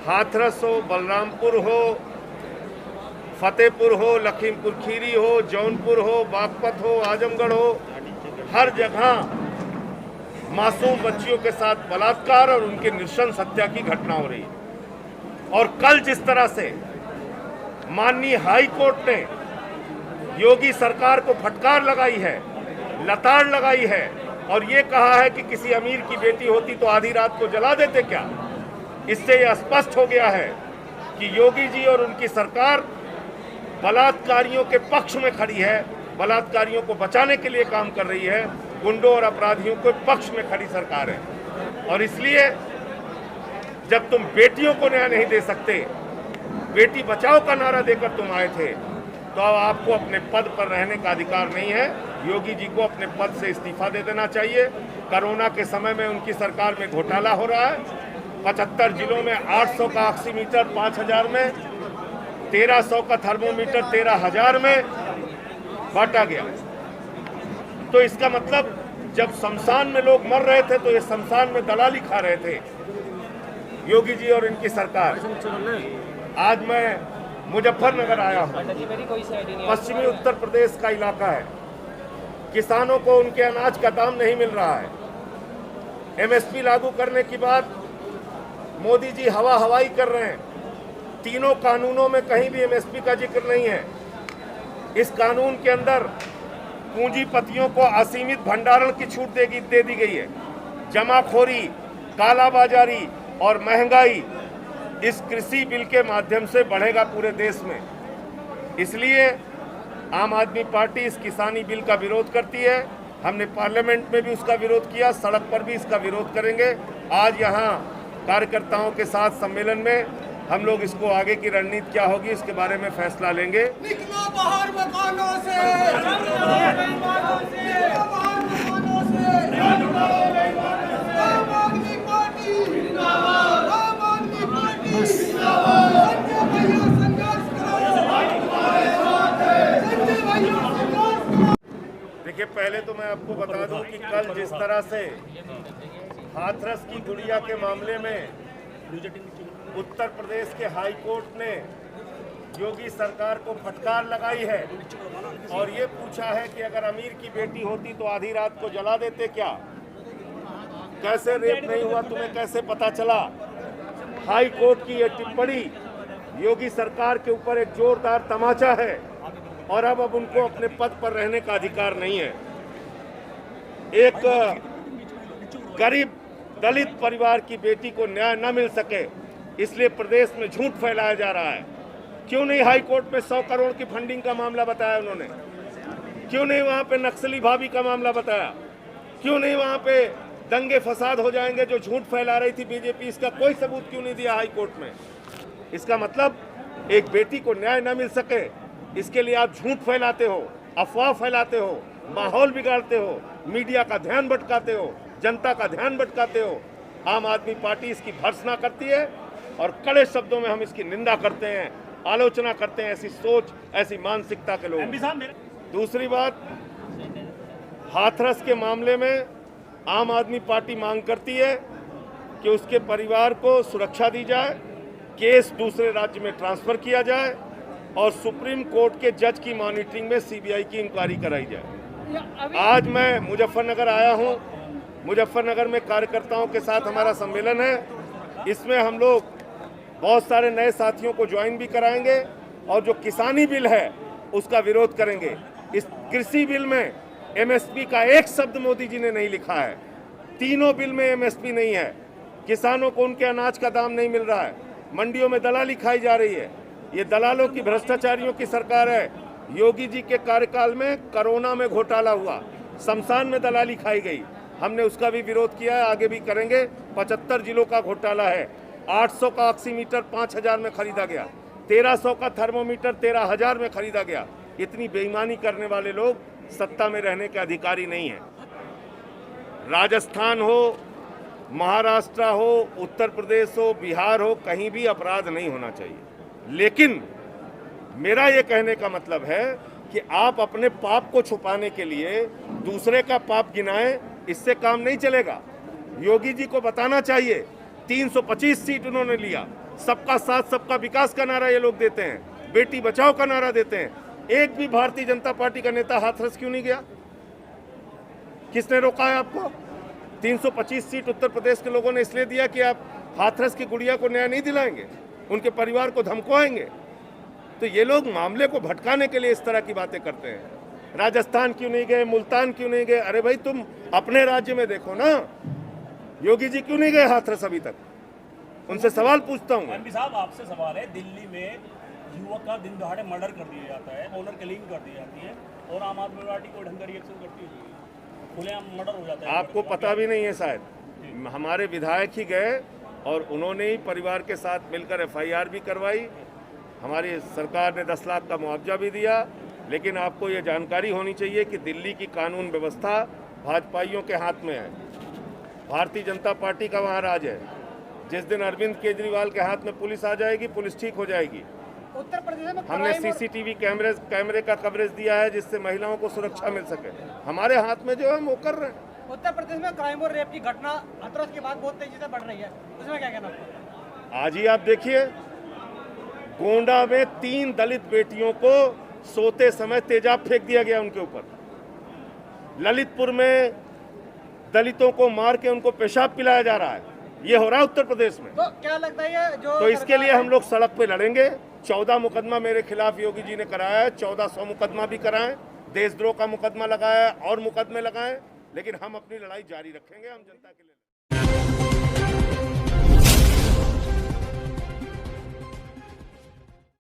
हाथरस हो, बलरामपुर हो, फतेहपुर हो, लखीमपुर खीरी हो, जौनपुर हो, बागपत हो, आजमगढ़ हो, हर जगह मासूम बच्चियों के साथ बलात्कार और उनके नृशंस हत्या की घटना हो रही है। और कल जिस तरह से माननीय हाई कोर्ट ने योगी सरकार को फटकार लगाई है, लताड़ लगाई है और ये कहा है कि किसी अमीर की बेटी होती तो आधी रात को जला देते क्या, इससे यह स्पष्ट हो गया है कि योगी जी और उनकी सरकार बलात्कारियों के पक्ष में खड़ी है, बलात्कारियों को बचाने के लिए काम कर रही है, गुंडों और अपराधियों के पक्ष में खड़ी सरकार है। और इसलिए जब तुम बेटियों को न्याय नहीं दे सकते, बेटी बचाओ का नारा देकर तुम आए थे, तो अब आपको अपने पद पर रहने का अधिकार नहीं है। योगी जी को अपने पद से इस्तीफा दे देना चाहिए। कोरोना के समय में उनकी सरकार में घोटाला हो रहा है। 75 जिलों में 800 का ऑक्सीमीटर 5000 में, 1300 का थर्मोमीटर 13000 में बांटा गया। तो इसका मतलब जब शमशान में लोग मर रहे थे तो ये शमशान में दलाली खा रहे थे योगी जी और इनकी सरकार। आज मैं मुजफ्फरनगर आया हूँ, पश्चिमी उत्तर प्रदेश का इलाका है। किसानों को उनके अनाज का दाम नहीं मिल रहा है। एमएसपी लागू करने के बाद मोदी जी हवा हवाई कर रहे हैं। तीनों कानूनों में कहीं भी एमएसपी का जिक्र नहीं है। इस कानून के अंदर पूंजीपतियों को असीमित भंडारण की छूट दे दी गई है। जमाखोरी, कालाबाजारी और महंगाई इस कृषि बिल के माध्यम से बढ़ेगा पूरे देश में। इसलिए आम आदमी पार्टी इस किसानी बिल का विरोध करती है। हमने पार्लियामेंट में भी उसका विरोध किया, सड़क पर भी इसका विरोध करेंगे। आज यहाँ कार्यकर्ताओं के साथ सम्मेलन में हम लोग इसको आगे की रणनीति क्या होगी इसके बारे में फैसला लेंगे। निकलो बाहर मकानों से, देखिए, पहले तो मैं आपको बता दूं कि कल जिस तरह से हाथरस की गुड़िया के मामले में उत्तर प्रदेश के हाई कोर्ट ने योगी सरकार को फटकार लगाई है और ये पूछा है कि अगर अमीर की बेटी होती तो आधी रात को जला देते क्या, कैसे रेप नहीं हुआ तुम्हें कैसे पता चला। हाई कोर्ट की ये टिप्पणी योगी सरकार के ऊपर एक जोरदार तमाचा है और अब उनको अपने पद पर रहने का अधिकार नहीं है। एक गरीब दलित परिवार की बेटी को न्याय न मिल सके इसलिए प्रदेश में झूठ फैलाया जा रहा है। क्यों नहीं हाई कोर्ट में 100 करोड़ की फंडिंग का मामला बताया उन्होंने? क्यों नहीं वहां पे नक्सली भाभी का मामला बताया? क्यों नहीं वहां पे दंगे फसाद हो जाएंगे जो झूठ फैला रही थी बीजेपी, इसका कोई सबूत क्यों नहीं दिया हाई कोर्ट में? इसका मतलब एक बेटी को न्याय न मिल सके इसके लिए आप झूठ फैलाते हो, अफवाह फैलाते हो, माहौल बिगाड़ते हो, मीडिया का ध्यान भटकाते हो, जनता का ध्यान भटकाते हो। आम आदमी पार्टी इसकी भर्त्सना करती है और कड़े शब्दों में हम इसकी निंदा करते हैं, आलोचना करते हैं ऐसी सोच, ऐसी मानसिकता के लोग। दूसरी बात, हाथरस के मामले में आम आदमी पार्टी मांग करती है कि उसके परिवार को सुरक्षा दी जाए, केस दूसरे राज्य में ट्रांसफर किया जाए और सुप्रीम कोर्ट के जज की मॉनिटरिंग में सीबीआई की इंक्वायरी कराई जाए। आज मैं मुजफ्फरनगर आया हूं। मुजफ्फरनगर में कार्यकर्ताओं के साथ हमारा सम्मेलन है। इसमें हम लोग बहुत सारे नए साथियों को ज्वाइन भी कराएंगे और जो किसानी बिल है उसका विरोध करेंगे। इस कृषि बिल में एमएसपी का एक शब्द मोदी जी ने नहीं लिखा है। तीनों बिल में एमएसपी नहीं है। किसानों को उनके अनाज का दाम नहीं मिल रहा है। मंडियों में दलाली खाई जा रही है। ये दलालों की, भ्रष्टाचारियों की सरकार है। योगी जी के कार्यकाल में कोरोना में घोटाला हुआ, शमशान में दलाली खाई गई। हमने उसका भी विरोध किया है, आगे भी करेंगे। 75 जिलों का घोटाला है। 800 का ऑक्सीमीटर 5000 में खरीदा गया, 1300 का थर्मोमीटर 13000 में खरीदा गया। इतनी बेईमानी करने वाले लोग सत्ता में रहने के अधिकारी नहीं है। राजस्थान हो, महाराष्ट्र हो, उत्तर प्रदेश हो, बिहार हो, कहीं भी अपराध नहीं होना चाहिए। लेकिन मेरा ये कहने का मतलब है कि आप अपने पाप को छुपाने के लिए दूसरे का पाप गिनाएं, इससे काम नहीं चलेगा। योगी जी को बताना चाहिए 325 सीट उन्होंने लिया, सबका साथ सबका विकास का नारा ये लोग देते हैं, बेटी बचाओ का नारा देते हैं। एक भी भारतीय जनता पार्टी का नेता हाथरस क्यों नहीं गया? किसने रोका है आपको? 325 सीट उत्तर प्रदेश के लोगों ने इसलिए दिया कि आप हाथरस की गुड़िया को न्याय नहीं दिलाएंगे, उनके परिवार को धमकाएंगे। तो ये लोग मामले को भटकाने के लिए इस तरह की बातें करते हैं। राजस्थान क्यों नहीं गए, मुल्तान क्यों नहीं गए? अरे भाई तुम अपने राज्य में देखो ना, योगी जी क्यों नहीं गए हाथरस अभी तक? उनसे सवाल पूछता हूँ। एमपी साहब आपसे सवाल है, दिल्ली में युवक का दिन दहाड़े मर्डर कर दिया जाता है, ऑनर किलिंग कर दी जाती है और आम आदमी पार्टी कोई ढंग का रिएक्शन करती है, खुलेआम मर्डर हो जाता है। आपको पता भी नहीं है शायद, हमारे विधायक ही गए और उन्होंने ही परिवार के साथ मिलकर एफआईआर भी करवाई। हमारी सरकार ने 10 लाख का मुआवजा भी दिया। लेकिन आपको ये जानकारी होनी चाहिए कि दिल्ली की कानून व्यवस्था भाजपाइयों के हाथ में है, भारतीय जनता पार्टी का वहाँ राज है। जिस दिन अरविंद केजरीवाल के हाथ में पुलिस आ जाएगी, पुलिस ठीक हो जाएगी। उत्तर प्रदेश में हमने सीसीटीवी कैमरे का कवरेज दिया है जिससे महिलाओं को सुरक्षा मिल सके। हमारे हाथ में जो है वो कर रहे हैं। उत्तर प्रदेश में क्राइम और रेप की घटना हाथरस के बाद बहुत तेजी से बढ़ रही है, उसमें क्या कहना आपका? आज ही आप देखिए, गोंडा में 3 दलित बेटियों को सोते समय तेजाब फेंक दिया गया उनके ऊपर। ललितपुर में दलितों को मार के उनको पेशाब पिलाया जा रहा है। ये हो रहा है उत्तर प्रदेश में। तो क्या लगता है ये जो तो इसके लिए हम लोग सड़क पे लड़ेंगे। 14 मुकदमा मेरे खिलाफ योगी जी ने कराया है, 1400 मुकदमा भी कराएं, देशद्रोह का मुकदमा लगाया और मुकदमे लगाएं, लेकिन हम अपनी लड़ाई जारी रखेंगे। हम जनता के लिए